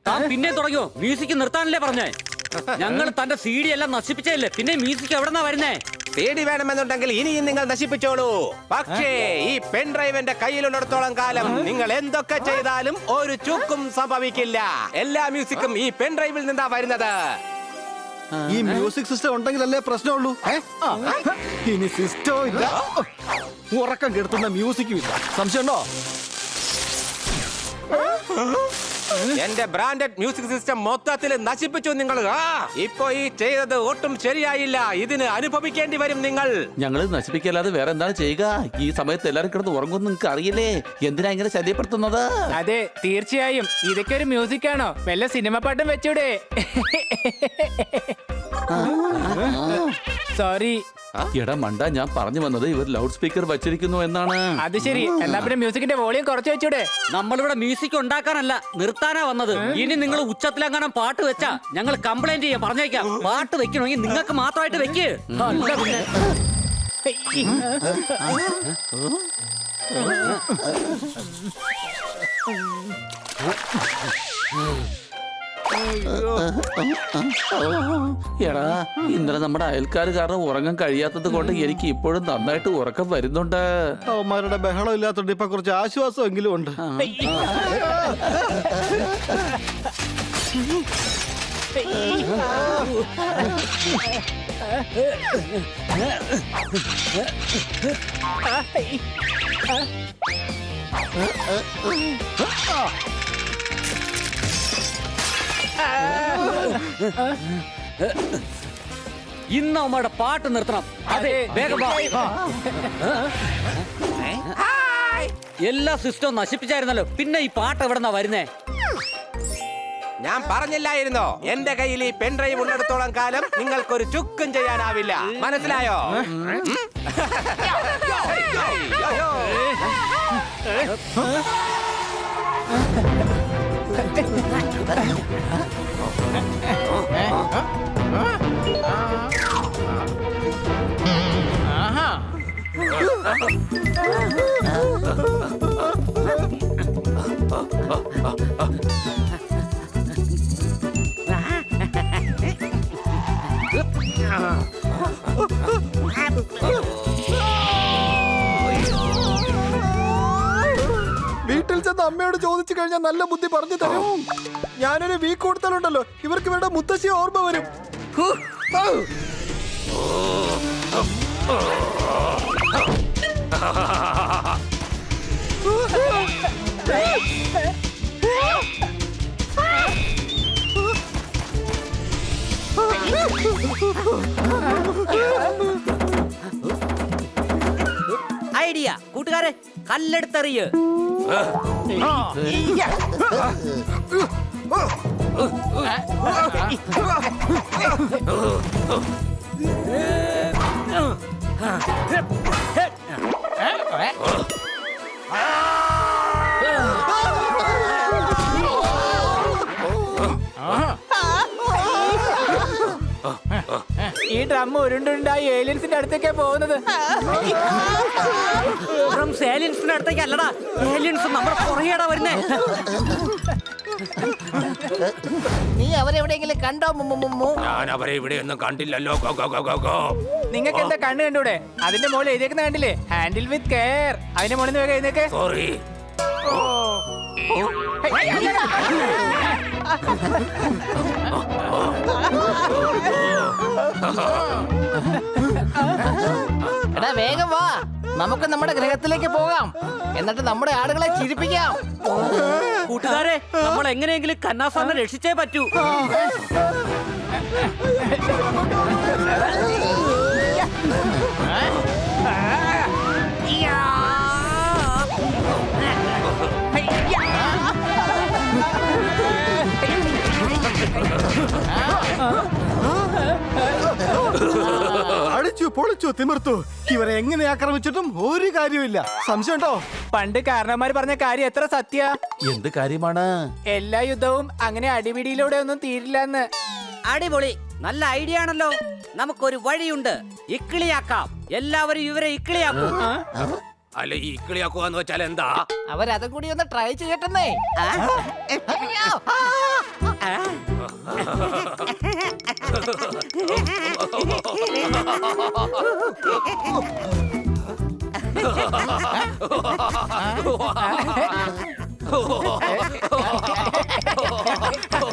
താൻ പിന്നെ തുടങ്ങിയോ? മ്യൂസിക് നിർത്താനല്ലേ പറഞ്ഞേ? ഞങ്ങൾ തന്റെ CD എല്ലാം നശിപ്പിച്ചല്ലേ, പിന്നെ മ്യൂസിക് എവിടെന്നാ വരുന്നേ? പേടി വേണമെന്നുണ്ടെങ്കിൽ ഇനിയും നിങ്ങൾ നശിപ്പിച്ചോളൂ. പക്ഷേ ഈ പെൻഡ്രൈവ് എന്റെ കയ്യിലുള്ളിടത്തോളം കാലം നിങ്ങൾ എന്തൊക്കെ ചെയ്താലും ഒരു ചുക്കും സംഭവിക്കില്ല. എല്ലാ മ്യൂസിക്കും ഈ പെൻഡ്രൈവിൽ നിന്നാ വരുന്നത്. ഈ മ്യൂസിക് സിസ്റ്റം ഉണ്ടെങ്കിലല്ലേ പ്രശ്നമുള്ളൂ. ഇനി സിസ്റ്റവും ഇല്ല, ഉറക്കം കെടുത്തുന്ന മ്യൂസിക്കും ഇല്ല. സംശയമുണ്ടോ? എന്റെ ബ്രാൻഡഡ് മ്യൂസിക് സിസ്റ്റം മൊത്തത്തിൽ നശിപ്പിച്ചു നിങ്ങൾ. ഇപ്പൊ ഈ ചെയ്തത് ഒട്ടും ശരിയായില്ല. ഇതിന് അനുഭവിക്കേണ്ടി വരും നിങ്ങൾ. ഞങ്ങൾ നശിപ്പിക്കല്ലാതെ വേറെ എന്താണ് ചെയ്യുക? ഈ സമയത്ത് എല്ലാരും കിടന്ന് ഉറങ്ങുമെന്ന് നിങ്ങൾക്ക് അറിയില്ലേ? എന്തിനാ ഇങ്ങനെ ശല്യപ്പെടുത്തുന്നത്? അതെ, തീർച്ചയായും ഇതൊക്കെ ഒരു മ്യൂസിക് ആണോ? വല്ല സിനിമ പാട്ടും വെച്ചൂടെ? സോറി. എടാ മണ്ട, ഞാൻ പറഞ്ഞു വന്നത് ഇവർ ലൗഡ് സ്പീക്കർ വച്ചിരിക്കുന്നു എന്നാണ്. അത് ശരി, എന്നാ പിന്നെ മ്യൂസിക്കിന്റെ വോളിയം കുറച്ച് വെച്ചൂടെ? നമ്മളിവിടെ മ്യൂസിക് ഉണ്ടാക്കാനല്ല, നിർത്താനാ വന്നത്. ഇനി നിങ്ങൾ ഉച്ചത്തിലെങ്ങാനും പാട്ട് വെച്ചാ ഞങ്ങൾ കംപ്ലൈന്റ് ചെയ്യാം, പറഞ്ഞേക്കാം. പാട്ട് വെക്കണമെങ്കിൽ നിങ്ങൾക്ക് മാത്രമായിട്ട് വെക്ക്. അല്ല പിന്നെ. എടാ, ഇന്നലെ നമ്മുടെ അയൽക്കാർ കാരണം ഉറങ്ങാൻ കഴിയാത്തത് കൊണ്ട് എനിക്ക് ഇപ്പോഴും നന്നായിട്ട് ഉറക്കം വരുന്നുണ്ട്. അവന്മാരുടെ ബഹളം ഇല്ലാത്തോണ്ട് ഇപ്പൊ കുറച്ച് ആശ്വാസമെങ്കിലും ഉണ്ട്. ഇന്ന് അമ്മയുടെ പാട്ട് നിർത്തണം. അതെ, വേഗം വാ. എല്ലാ സിസ്റ്റവും നശിപ്പിച്ചായിരുന്നല്ലോ, പിന്നെ ഈ പാട്ട് എവിടെന്നാ വരുന്നേ? ഞാൻ പറഞ്ഞില്ലായിരുന്നോ, എന്റെ കയ്യിൽ ഈ പെൻഡ്രൈവ് ഉള്ളിടത്തോളം കാലം നിങ്ങൾക്കൊരു ചുക്കും ചെയ്യാനാവില്ല. മനസ്സിലായോ? വീട്ടിൽ ചെന്ന് അമ്മയോട് ചോദിച്ചു കഴിഞ്ഞാൽ നല്ല ബുദ്ധി പറഞ്ഞു തരും. ഞാനൊരു വീക്ക് കൊടുത്താലുണ്ടല്ലോ, ഇവർക്ക് വേണ്ട മുത്തശ്ശിയെ ഓർമ്മ വരും. ഐഡിയ കൂട്ടുകാരെ, കല്ലെടുത്തെറിയ്. ഈ ഡ്രം ഉരുണ്ടുണ്ടായി ഏലിയൻസിന്റെ അടുത്തേക്കാ പോകുന്നത്. ഏലിയൻസിന്റെ അടുത്തേക്ക് അല്ലടാ, ഏലിയൻസ് നമ്മുടെ പുറകെടാ വരുന്നേ. നീ അവരെവിടെയെങ്കിലും കണ്ടോ? ഞാൻ അവരെ ഇവിടെ ഒന്നും കണ്ടില്ലല്ലോ. നിങ്ങൾക്ക് എന്താ കണ്ണ് കണ്ടൂടെ? അതിന്റെ മുകളിൽ എഴുതിയേക്കുന്ന കണ്ടില്ലേ? Handle with care. അതിന്റെ മുകളിൽ നിന്ന് വേഗം എഴുന്നേക്ക്. സോറി. എടാ വേഗം വാ, നമുക്ക് നമ്മുടെ ഗ്രഹത്തിലേക്ക് പോകാം. എന്നിട്ട് നമ്മുടെ ആളുകളെ ചിരിപ്പിക്കാം. കൂട്ടുകാരെ, നമ്മൾ എങ്ങനെയെങ്കിലും കന്നാസാറിനെ രക്ഷിച്ചേ പറ്റൂ. അടിച്ചു പൊളിച്ചു തിമിർത്തു. ഇവരെ എങ്ങനെ ആക്രമിച്ചിട്ടും ഒരു കാര്യമില്ല. സംശയമുണ്ടോ? പണ്ട് കാരണന്മാര് പറഞ്ഞ കാര്യം എത്ര സത്യ. എന്ത് കാര്യമാണ്? എല്ലാ യുദ്ധവും അങ്ങനെ അടിപിടിയിലൂടെ ഒന്നും തീരില്ലെന്ന്. അടിപൊളി, നല്ല ഐഡിയ ആണല്ലോ. നമുക്കൊരു വഴിയുണ്ട്, ഇക്കിളിയാക്കാം. എല്ലാവരും ഇവരെ ഇക്കിളിയാക്കും. അല്ല ഈ ഇക്കിളിയാക്കുവാന്ന് വെച്ചാൽ എന്താ? അവരതും കൂടി ഒന്ന് ട്രൈ ചെയ്യട്ടെന്നേ. അയ്യോ.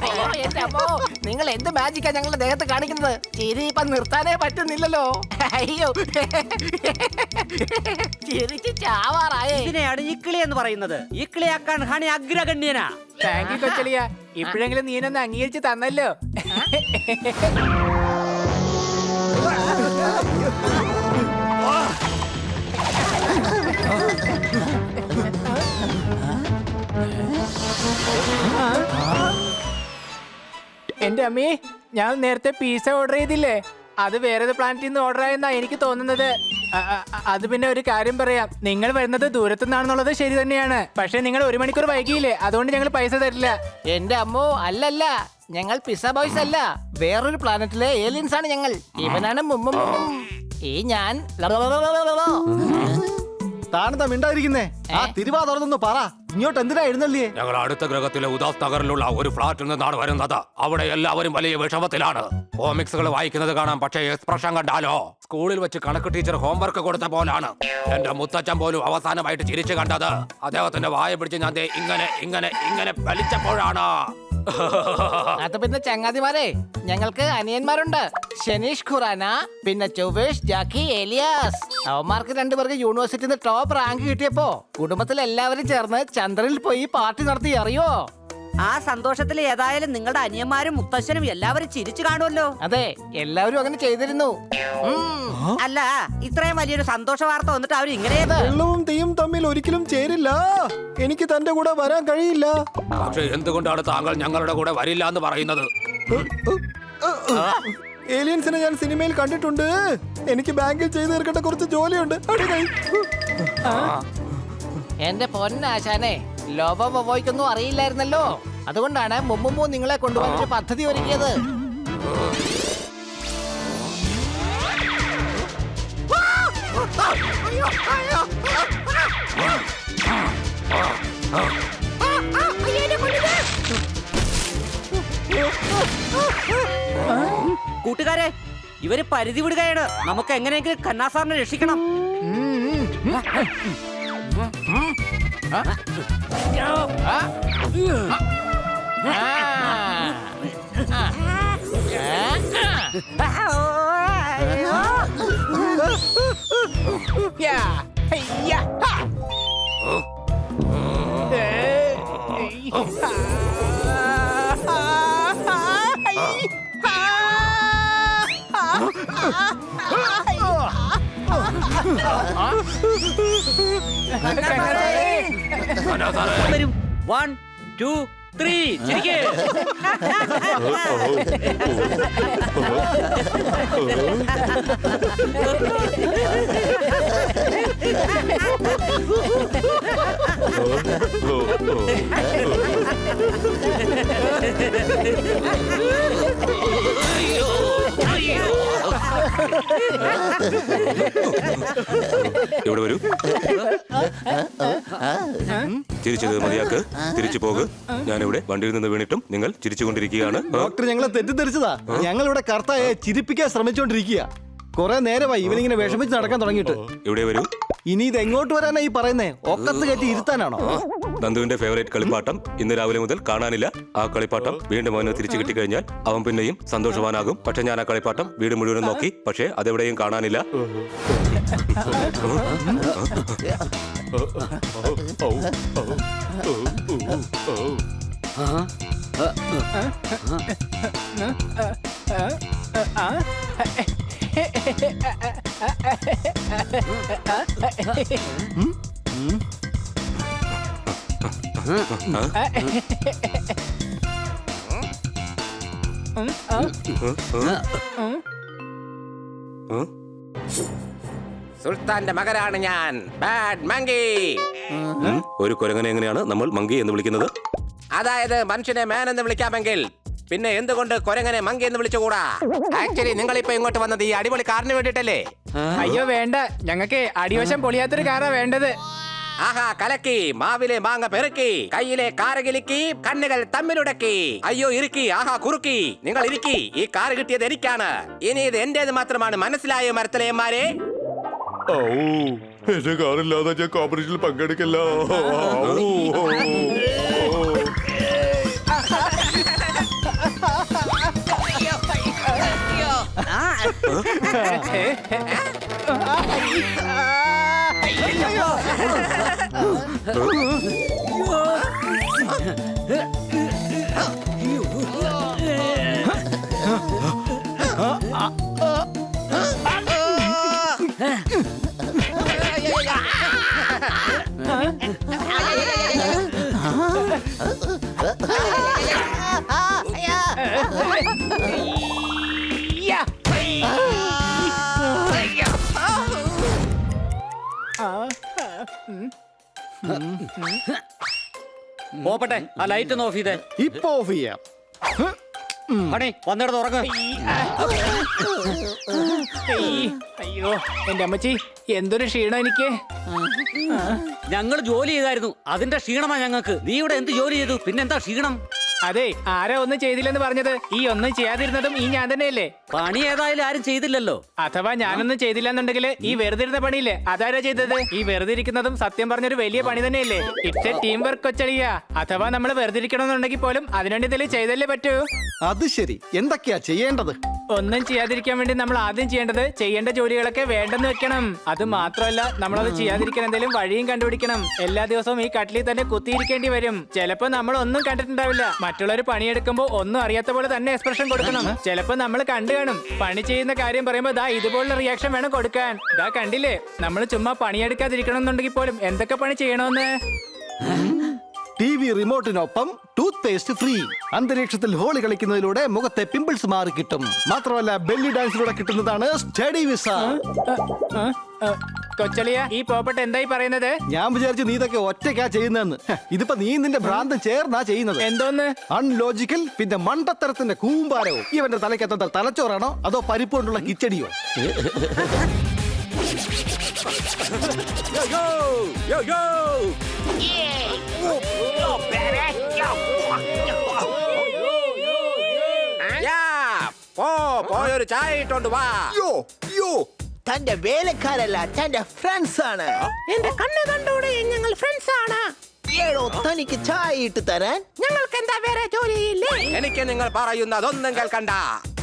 അയ്യോ, എന്റെ അമ്മോ, നിങ്ങൾ എന്ത് മാജിക്കാ ഞങ്ങളുടെ ദേഹത്ത് കാണിക്കുന്നത്? ചിരി ഇപ്പൊ നിർത്താനേ പറ്റുന്നില്ലല്ലോ. അയ്യോ, ചിരിച്ച് ചാവാറായേ. ഇതിനെയാണ് ഇക്കിളി എന്ന് പറയുന്നത്. ഇക്കിളിയാക്കാൻ ഹണി അഗ്രഗണ്യനാ. താങ്ക് യു കൊച്ചളിയ. ഇപ്പോഴെങ്കിലും നീനൊന്ന് അംഗീകരിച്ച് തന്നല്ലോ. എന്റെ അമ്മേ, ഞാൻ നേരത്തെ പിസ്സ ഓർഡർ ചെയ്തില്ലേ, അത് വേറെ പ്ലാനറ്റിൽ നിന്ന് ഓർഡർ ആയെന്നാ എനിക്ക് തോന്നുന്നത്. അത് പിന്നെ ഒരു കാര്യം പറയാം, നിങ്ങൾ വരുന്നത് ദൂരത്തുനിന്നാണെന്നുള്ളത് ശരി തന്നെയാണ്. പക്ഷെ നിങ്ങൾ 1 മണിക്കൂർ വൈകിയില്ലേ, അതുകൊണ്ട് ഞങ്ങൾ പൈസ തരില്ല. എന്റെ അമ്മോ, അല്ലല്ല, ഞങ്ങൾ പിസ്സ ബോയ്സ് അല്ല, വേറൊരു പ്ലാനറ്റിലെ ഏലിയൻസ് ആണ് ഞങ്ങൾ. ഇവനാണ് ഈ ഞാൻ. താനെന്താ മിണ്ടായിരിക്കുന്നേ? ആ തിരുവാ തുറന്നൊന്ന് പറ, ഇങ്ങോട്ട് എന്തിനാ എഴുന്നള്ളിയേ? ഞങ്ങൾ അടുത്ത ഗ്രഹത്തിലെ ഉദാസ് നഗറിലുള്ള ഒരു ഫ്ലാറ്റിൽ നിന്നാണ് വരുന്നത്. അവിടെ എല്ലാവരും വലിയ വിഷമത്തിലാണ്. കോമിക്സുകൾ വായിക്കുന്നത് കാണാം, പക്ഷേ എക്സ്പ്രഷൻ കണ്ടാലോ സ്കൂളിൽ വെച്ച് കണക്ക് ടീച്ചർ ഹോംവർക്ക് കൊടുത്ത പോലാണ്. എന്റെ മുത്തച്ഛൻ പോലും അവസാനമായിട്ട് ചിരിച്ചു കണ്ടത് അദ്ദേഹത്തിന്റെ വായ പിടിച്ച് ഞാൻ ദേ ഇങ്ങനെ ഇങ്ങനെ ഇങ്ങനെ വലിച്ചപ്പോഴാണ്. അത് പിന്നെ ചങ്ങാതിമാരെ, ഞങ്ങൾക്ക് അനിയന്മാരുണ്ട്. ഷെനീഷ് ഖുറാന, പിന്നെ ചൊവ്വേഷ്, ജാക്കി, ഏലിയാസ്. അവന്മാർക്ക് 2 പേർക്ക് യൂണിവേഴ്സിറ്റിയിൽ നിന്ന് ടോപ്പ് റാങ്ക് കിട്ടിയപ്പോ കുടുംബത്തിൽ എല്ലാവരും ചേർന്ന് ചന്ദ്രനിൽ പോയി പാർട്ടി നടത്തി, അറിയോ? ആ സന്തോഷത്തിൽ ഏതായാലും നിങ്ങളുടെ അനിയന്മാരും മുത്തശ്ശനും എല്ലാവരും ചിരിച്ചു കാണുമല്ലോ. അതെ, എല്ലാവരും അങ്ങനെ ചെയ്തിരുന്നു. അല്ല, ഇത്രയും വലിയൊരു സന്തോഷ വാർത്ത വന്നിട്ട് അവർ ഇങ്ങനെ വെള്ളവും തീയും തമ്മിൽ ഒരിക്കലും ചേരില്ല. എനിക്ക് തന്റെ കൂടെ വരാൻ കഴിയില്ല. പക്ഷെ എന്തുകൊണ്ടാണ് താങ്കൾ ഞങ്ങളുടെ കൂടെ വരില്ല എന്ന് പറയുന്നത്? ഏലിയൻസിനെ ഞാൻ സിനിമയിൽ കണ്ടിട്ടുണ്ട്. എനിക്ക് ബാങ്കിൽ ചെയ്തു തീർക്കേണ്ട കുറച്ച് ജോലിയുണ്ട്. എന്റെ പൊന്നാശാനെ, ലോബോ ബൊബോയ്ക്കൊന്നും അറിയില്ലായിരുന്നല്ലോ. അതുകൊണ്ടാണ് മുമ്പ് നിങ്ങളെ കൊണ്ടുവന്നൊരു പദ്ധതി ഒരുക്കിയത്. കൂട്ടുകാരെ, ഇവര് പരിധി വിടുകയാണ്. നമുക്ക് എങ്ങനെയെങ്കിലും കന്നാസാറിനെ രക്ഷിക്കണം. വരും 1 2 3 ചിരിക്കേ. ഇവിടെ വരൂ. ചിരിച്ചത് മതിയാക്ക്, തിരിച്ചു പോക്. ഞാനിവിടെ വണ്ടിയിൽ നിന്ന് വീണിട്ടും നിങ്ങൾ ചിരിച്ചുകൊണ്ടിരിക്കുകയാണ്. ഡോക്ടർ ഞങ്ങളെ തെറ്റിദ്ധരിച്ചതാ. ഞങ്ങൾ ഇവിടെ കർത്തായെ ചിരിപ്പിക്കാൻ ശ്രമിച്ചോണ്ടിരിക്കുക. കുറെ നേരമായി ഇവനിങ്ങനെ വിഷമിച്ച് നടക്കാൻ തുടങ്ങിയിട്ട്. ഇവിടെ വരൂ. ഇനി ഇത് എങ്ങോട്ട് വരാനാ ഈ പറയുന്നേ? ഒക്കത്ത് കയറ്റി ഇരുത്താനാണോ? നന്ദുവിന്റെ ഫേവറേറ്റ് കളിപ്പാട്ടം ഇന്ന് രാവിലെ മുതൽ കാണാനില്ല. ആ കളിപ്പാട്ടം വീണ്ടും അവന് തിരിച്ചു കിട്ടിക്കഴിഞ്ഞാൽ അവൻ പിന്നെയും സന്തോഷവാനാകും. പക്ഷെ ഞാൻ ആ കളിപ്പാട്ടം വീട് മുഴുവനും നോക്കി, പക്ഷെ അതെവിടെയും കാണാനില്ല. സുൽത്താന്റെ മകനാണ് ഞാൻ, ബാഡ് മങ്കി. ഒരു കുരങ്ങനെ എങ്ങനെയാണ് നമ്മൾ മങ്കി എന്ന് വിളിക്കുന്നത്? അതായത് മനുഷ്യനെ മാൻ എന്ന് വിളിക്കാമെങ്കിൽ പിന്നെ എന്തുകൊണ്ട് കൊരങ്ങനെ മങ്കി എന്ന് വിളിച്ചുകൂടാ? ആക്ച്വലി നിങ്ങൾ ഇപ്പൊ ഇങ്ങോട്ട് വന്നത് ഈ അടിപൊളി കാറിന് വേണ്ടിട്ടല്ലേ? അയ്യോ വേണ്ട, ഞങ്ങൾക്ക് അടിവശം പൊളിയാത്തൊരു കാറാ വേണ്ടത്. ആഹാ കലക്കി, മാവിലെ മാങ്ങ പെറുക്കി, കയ്യിലെ കാറ് കിലുക്കി, കണ്ണുകൾ തമ്മിലുടക്കി, അയ്യോ ഇറുക്കി, ആഹാ കുറുക്കി. നിങ്ങൾ ഇരിക്കി, ഈ കാറ് കിട്ടിയത് എനിക്കാണ്. ഇനി ഇത് എന്റേത് മാത്രമാണ്. മനസ്സിലായോ മരത്തലയന്മാരെ? ഓ എന്റെ കാറില്ലാതെ ഞാൻ കോമ്പറ്റീഷനിൽ പങ്കെടുക്കില്ല. പോപ്പട്ടെ, ആ ലൈറ്റ് ഒന്ന് ഓഫ് ചെയ്തേ. ഇപ്പൊ ഓഫ് ചെയ്യാം. ഹണി വന്നിടത്ത് ഉറങ്ങ. അയ്യോ എന്റെ അമ്മച്ചി, എന്തൊരു ക്ഷീണം എനിക്ക്. ഞങ്ങൾ ജോലി ചെയ്തായിരുന്നു, അതിന്റെ ക്ഷീണമാ ഞങ്ങൾക്ക്. നീ ഇവിടെ എന്ത് ജോലി ചെയ്തു? പിന്നെന്താ ക്ഷീണം? അതെ, ആരാ ഒന്നും ചെയ്തില്ലെന്ന് പറഞ്ഞത്? ഈ ഒന്നും ചെയ്യാതിരുന്നതും ഈ ഞാൻ തന്നെയല്ലേ? പണി ഏതായാലും ആരും ചെയ്തില്ലല്ലോ. അഥവാ ഞാനൊന്നും ചെയ്തില്ലെന്നുണ്ടെങ്കിൽ ഈ വെറുതെ ഇരുന്ന പണിയില്ലേ, അതാരാ ചെയ്തത്? ഈ വെറുതെ ഇരിക്കുന്നതും സത്യം പറഞ്ഞൊരു വലിയ പണി തന്നെയല്ലേ? ഇറ്റ്സ് എ ടീം വർക്ക് കൊച്ചളിയ. അഥവാ നമ്മൾ വെറുതെ ഇരിക്കണമെന്നുണ്ടെങ്കിൽ പോലും അതിനുവേണ്ടി എന്തെങ്കിലും ചെയ്തല്ലേ പറ്റൂ. അത് ശരി, എന്തൊക്കെയാ ചെയ്യേണ്ടത്? ഒന്നും ചെയ്യാതിരിക്കാൻ വേണ്ടി നമ്മൾ ആദ്യം ചെയ്യേണ്ടത് ചെയ്യേണ്ട ജോലികളൊക്കെ വേണ്ടെന്ന് വെക്കണം. അത് മാത്രമല്ല, നമ്മളത് ചെയ്യാതിരിക്കാൻ എന്തെങ്കിലും വഴിയും കണ്ടുപിടിക്കണം. എല്ലാ ദിവസവും ഈ കട്ടിലിൽ തന്നെ കുത്തിയിരിക്കേണ്ടി വരും. ചിലപ്പോ നമ്മൾ ഒന്നും കണ്ടിട്ടുണ്ടാവില്ല. മറ്റുള്ളവർ പണിയെടുക്കുമ്പോൾ ഒന്നും അറിയാത്ത പോലെ തന്നെ എക്സ്പ്രഷൻ കൊടുക്കണം. ചിലപ്പോ നമ്മൾ കണ്ടു കാണും, പണി ചെയ്യുന്ന കാര്യം പറയുമ്പോ ദാ ഇതുപോലുള്ള റിയാക്ഷൻ വേണം കൊടുക്കാൻ. ദാ കണ്ടില്ലേ, നമ്മൾ ചുമ്മാ പണിയെടുക്കാതിരിക്കണം എന്നുണ്ടെങ്കിൽ പോലും എന്തൊക്കെ പണി ചെയ്യണമെന്ന്. TV റിമോട്ടിനൊപ്പം ടൂത്ത് പേസ്റ്റ് ഫ്രീ. അന്തരീക്ഷത്തിൽ ഹോളി കളിക്കുന്നതിലൂടെ മുഖത്തെ പിമ്പിൾസ് മാറി കിട്ടും. മാത്രമല്ല ബെല്ലി ഡാൻസിലൂടെ കിട്ടുന്നതാണ് സ്റ്റഡി വിസ. കൊച്ചളിയ, ഈ പോപ്പട്ട് എന്തായി പറയുന്നത്? ഞാൻ വിചാരിച്ചു നീ ഇതൊക്കെ ഒറ്റയ്ക്കാ ചെയ്യുന്നതെന്ന്. ഇതിപ്പോ നീ നിന്റെ ഭ്രാന്തം ചേർന്നാ ചെയ്യുന്നത്. എന്തോന്ന് അൺലോജിക്കൽ, പിന്നെ മണ്ടത്തരത്തിന്റെ കൂമ്പാരവും. ഇവന്റെ തലയ്ക്കത്ത തലച്ചോറാണോ അതോ പരിപ്പ് കൊണ്ടുള്ള കിച്ചടിയോ? Yo, yo! പോയൊരു ചായ ഇട്ടോണ്ട് വാ. തന്റെ വേലക്കാരല്ല, തന്റെ ഫ്രണ്ട്സ് ആണ്. എന്റെ കണ്ണ് കണ്ടൂടെ, ഞങ്ങൾ ഫ്രണ്ട്സ് ആണ്. ഏടോ തനിക്ക് ചായ ഇട്ട് തരാൻ ഞങ്ങൾക്ക് എന്താ വേറെ ജോലിയില്ലേ? എനിക്ക് നിങ്ങൾ പറയുന്നതൊന്നും കേൾക്കണ്ട.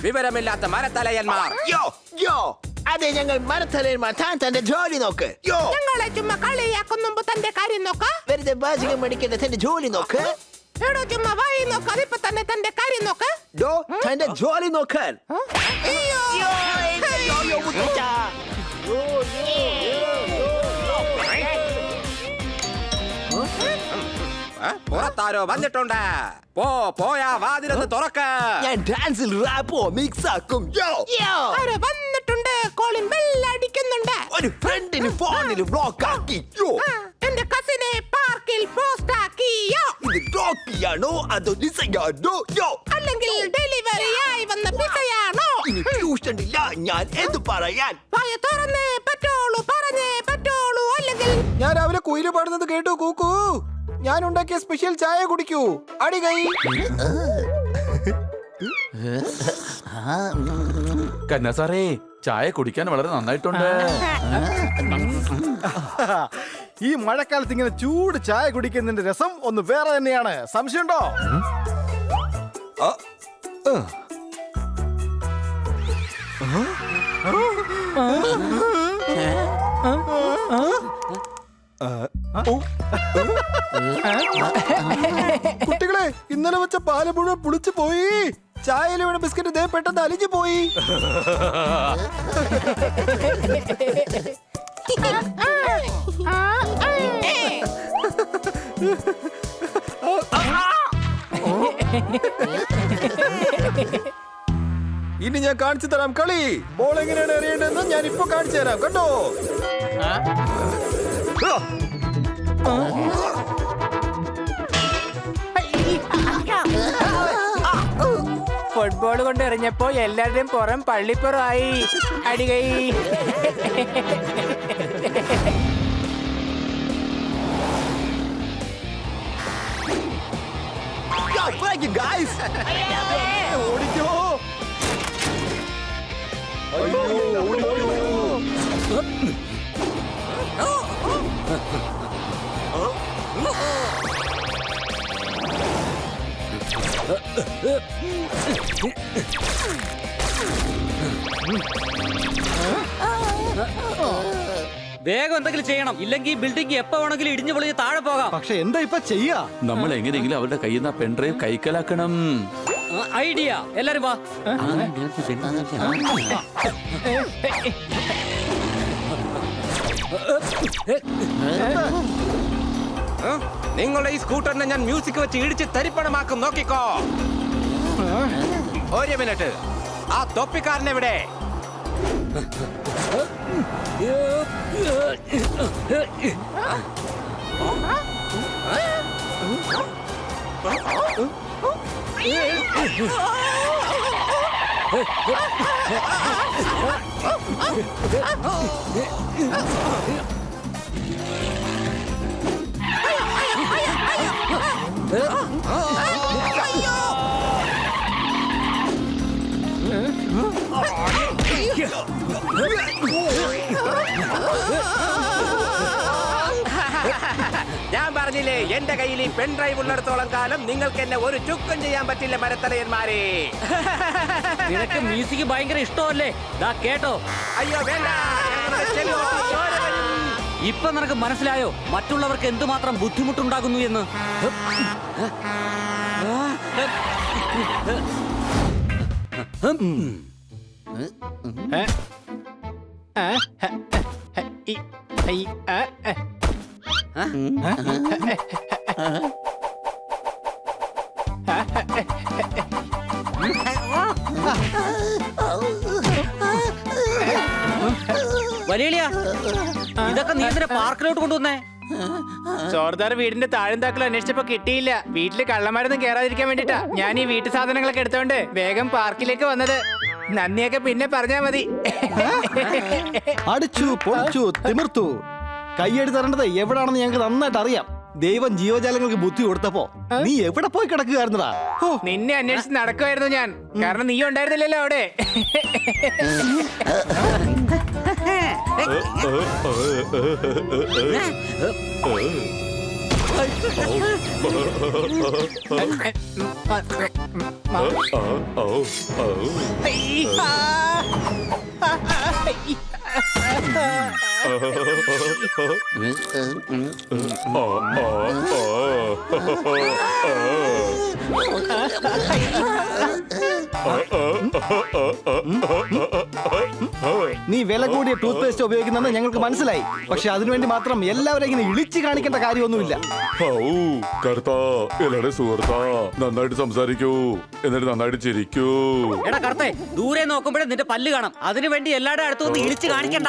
വിവരമില്ലാത്ത മരത്തലയന്മാർ. യോ യോ അതെ, ഞങ്ങൾ മരത്തലയന്മാർ. താൻ തന്റെ ജോലി നോക്ക്. യോ ഞങ്ങളെ ചുമ്മാ കളിയാക്കുന്നുമ്പോ തന്റെ കാര്യം നോക്ക. വെറുതെ ബാജികം മേടിക്കേണ്ട തന്റെ ജോലി നോക്ക്. എടോ ചുമ്മാ വായി നോക്ക. അതിപ്പോ തന്നെ തന്റെ കാര്യം നോക്ക. ഡോ തന്റെ ജോലി നോക്കാൻ. അയ്യോ. പുറത്താരോ വന്നിട്ടുണ്ട്. പോയാ വാതിലൊന്ന് തുറക്ക. ഞാൻ ഡാൻസിൽ റാപ്പോ മിക്സ് ആക്കും. ആരോ വന്നിട്ടുണ്ട്. കോളിംഗ് ബെൽ അടിക്കുന്നുണ്ട്. ഒരു ഫ്രണ്ടിന് ഫോണിൽ ബ്ലോക്ക് ആക്കി. എന്റെ കസിനെ പാർക്കിൽ പോസ്റ്റ് ആക്കിയോ? ഇത് ഡോക്കിയാണോ അതോ ഡിസയാണോ? അല്ലെങ്കിൽ ഡെലിവറി ആയി വന്ന പിസയാണോ? ഇനി ട്യൂഷൻ ഇല്ല, ഞാൻ എന്ത് പറയാൻ? വായ തുറന്നേ പറ്റുള്ളൂ, പറഞ്ഞേ പറ്റുള്ളൂ. അല്ലെങ്കിൽ ഞാൻ രാവിലെ കുയില് പാടുന്നത് കേട്ടു. കൂക്കൂ, ഞാൻ ഉണ്ടാക്കിയ സ്പെഷ്യൽ ചായ കുടിക്കൂ. അടി കൈ. കന്ന സാറേ, ചായ കുടിക്കാൻ വളരെ നന്നായിട്ടുണ്ട്. ഈ മഴക്കാലത്ത് ഇങ്ങനെ ചൂട് ചായ കുടിക്കുന്നതിന്റെ രസം ഒന്ന് വേറെ തന്നെയാണ്. സംശയമുണ്ടോ? കുട്ടികളെ, ഇന്നലെ വെച്ച പാല് മുഴുവൻ പുളിച്ചു പോയി. ചായയിൽ വീണ ബിസ്ക്കറ്റ് ദേ പെട്ടെന്ന് അലിഞ്ഞു പോയി. ഇനി ഞാൻ കാണിച്ചു തരാം കളി. ബോൾ എങ്ങനെയാണ് എറിയേണ്ടതെന്ന് ഞാൻ ഇപ്പൊ കാണിച്ചു തരാം. കണ്ടോ? ഫുട്ബോൾ കൊണ്ട് എറിഞ്ഞപ്പോ എല്ലാവരുടെയും പുറം പള്ളിപ്പുറമായി. അടികൈ. ഓടിക്കോ. അയ്യോ, ഓടിക്കോ. വേഗം എന്തെങ്കിലും ചെയ്യണം, ഇല്ലെങ്കിൽ ബിൽഡിംഗ് എപ്പോ വേണമെങ്കിലും ഇടിഞ്ഞു പൊളിഞ്ഞ് താഴെ പോകാം. പക്ഷെ എന്താ ഇപ്പൊ ചെയ്യാ? നമ്മൾ എങ്ങനെയെങ്കിലും അവരുടെ കയ്യിൽ നിന്ന് പെൻഡ്രൈവ് കൈക്കലാക്കണം. ഐഡിയ, എല്ലാരും വാ. നിങ്ങളുടെ ഈ സ്കൂട്ടറിനെ ഞാൻ മ്യൂസിക് വെച്ച് ഇടിച്ച് തരിപ്പണമാക്കും, നോക്കിക്കോ. ഒരു മിനിറ്റ്, ആ തൊപ്പിക്കാരനെവിടെ? ഞാൻ പറഞ്ഞില്ലേ, എന്റെ കയ്യിൽ ഈ പെൻഡ്രൈവ് ഉള്ളിടത്തോളം കാലം നിങ്ങൾക്ക് എന്നെ ഒരു ചുക്കും ചെയ്യാൻ പറ്റില്ല, മരത്തലയന്മാരെ. നിനക്ക് മ്യൂസിക് ഭയങ്കര ഇഷ്ടമല്ലേ? ദാ കേട്ടോ. അയ്യോ വേണ്ട, ഞങ്ങളുടെ ചെവിയോട് ചോര വരും. ഇപ്പൊ നിനക്ക് മനസ്സിലായോ മറ്റുള്ളവർക്ക് എന്തുമാത്രം ബുദ്ധിമുട്ടുണ്ടാകുന്നു എന്ന്? വലിയ ഇതൊക്കെ നീ എന്തിനാ പാർക്കിലോട്ട് കൊണ്ടുവന്നേ? ചോർദാർ വീടിന്റെ താഴെന്താക്കൾ അന്വേഷിച്ചപ്പോ കിട്ടിയില്ല. വീട്ടില് കള്ളന്മാരൊന്നും കേറാതിരിക്കാൻ വേണ്ടിട്ടാ ഞാൻ ഈ വീട്ടു സാധനങ്ങളൊക്കെ എടുത്തോണ്ട് വേഗം പാർക്കിലേക്ക് വന്നത്. നന്ദിയൊക്കെ പിന്നെ പറഞ്ഞാ മതി. അടിച്ചു പൊളിച്ചു തിമിർത്തു. കയ്യടി തരേണ്ടത് എവിടാണെന്ന് ഞങ്ങൾക്ക് നന്നായിട്ട് അറിയാം. ദൈവം ജീവജാലങ്ങൾക്ക് ബുദ്ധി കൊടുത്തപ്പോ നീ എവിടെ പോയി കിടക്കുകയായിരുന്നടാ? നിന്നെ അന്വേഷിച്ച് നടക്കുമായിരുന്നു ഞാൻ, കാരണം നീ ഉണ്ടായിരുന്നില്ലല്ലോ അവിടെ. നീ വില കൂടിയ ടൂത്ത് പേസ്റ്റ് ഉപയോഗിക്കുന്നെന്ന് ഞങ്ങൾക്ക് മനസ്സിലായി. പക്ഷെ അതിനുവേണ്ടി മാത്രം എല്ലാവരും ഇങ്ങനെ ഇളിച്ചു കാണിക്കേണ്ട കാര്യമൊന്നുമില്ല. നന്നായിട്ട് സംസാരിക്കൂ, എന്നിട്ട് നന്നായിട്ട് ചിരിക്കൂ. എടാ കർത്തേ, ദൂരെ നോക്കുമ്പോഴേ നിന്റെ പല്ല് കാണാം. അതിനുവേണ്ടി എല്ലാവരുടെ അടുത്തൊന്ന് ഇടിച്ചു കാണിക്കണ്ട.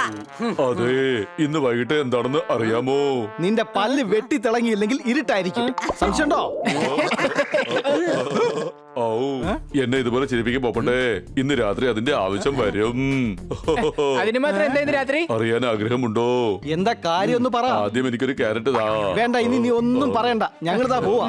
അതെ, ഇന്ന് വൈകിട്ട് എന്താണെന്ന് അറിയാമോ? നിന്റെ പല്ല് വെട്ടി തിളങ്ങിയില്ലെങ്കിൽ ഇരുട്ടായിരിക്കും. സംശയമുണ്ടോ? ഔ, എന്നെ ഇതുപോലെ ചിരിപ്പിക്കാൻ പോപ്പണ്ടേ. ഇന്ന് രാത്രി അതിന്റെ ആവശ്യം വരും. അതിന് മാത്രം എന്താ രാത്രി അറിയാൻ ആഗ്രഹമുണ്ടോ? എന്താ കാര്യം ഒന്ന് പറ. ആദ്യം എനിക്കൊരു ക്യാരറ്റ് താ. വേണ്ട, ഇനി നീ ഒന്നും പറയണ്ട, ഞങ്ങൾ താ പോവാ.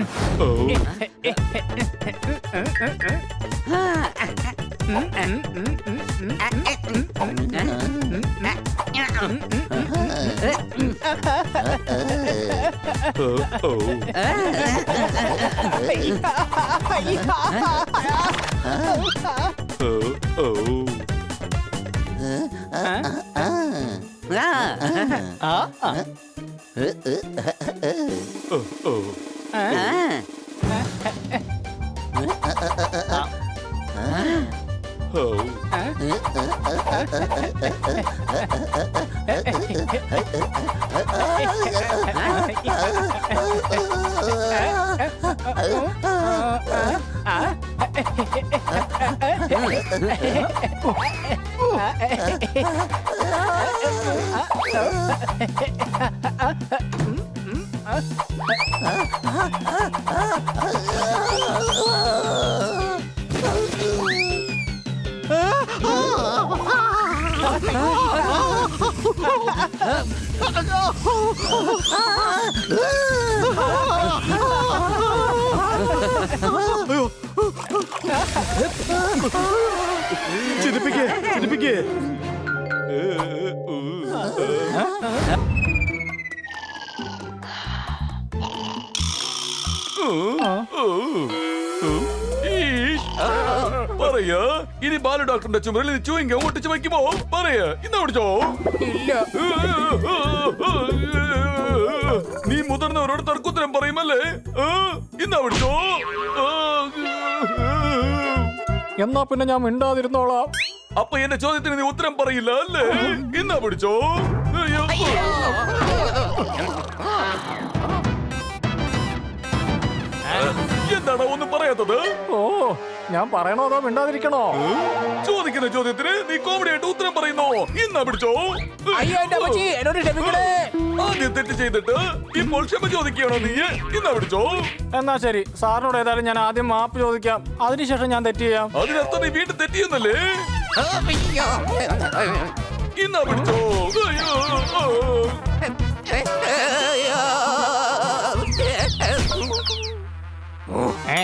ചിരിപ്പിക്കേ ചിരിപ്പിക്കേ. പറയാ ഇനി ബാലു ഡോക്ടറിന്റെ ചുമരിൽ നീ ചൂയിങ്ക ഒട്ടിച്ച് വയ്ക്കുമോ? പറയാ ഇന്ന് പിടിച്ചോ. നീ മുതിർന്നവരോട് തർക്കുത്തരം പറയുമല്ലേ? ഇന്നാ പിടിച്ചോ. എന്നാ പിന്നെ ഞാൻ മിണ്ടാതിരുന്നോളാം. അപ്പൊ എന്റെ ചോദ്യത്തിന് നീ ഉത്തരം പറയില്ല അല്ലേ? ഇന്നാ പിടിച്ചോ. എന്താണ് ഒന്നും പറയാത്തത്? ഓ, ഞാൻ പറയണോ അതോ മിണ്ടാതിരിക്കണോ? ചോദിക്കുന്ന ചോദ്യത്തിന് നീ കോമഡി ആയിട്ട് ഉത്തരം പറയുന്നോ? ഇന്നാ പിടിച്ചോ. അയ്യോ എന്റെ അമ്മച്ചി എന്നോട് ക്ഷമിക്കണേ. ആദ്യം തെറ്റ് ചെയ്തിട്ട് ഇപ്പോൾ ക്ഷമ ചോദിക്കുകയാണോ നീ? ഇന്നാ പിടിച്ചോ. എന്നാ ശരി, സാറിനോട് ഏതായാലും ഞാൻ ആദ്യം മാപ്പ് ചോദിക്കാം, അതിനുശേഷം ഞാൻ തെറ്റ് ചെയ്യാം. അതിനർത്ഥം നീ വീണ്ടും തെറ്റിയെന്നല്ലേ? ഇന്നാ പിടിച്ചോ. ഏ?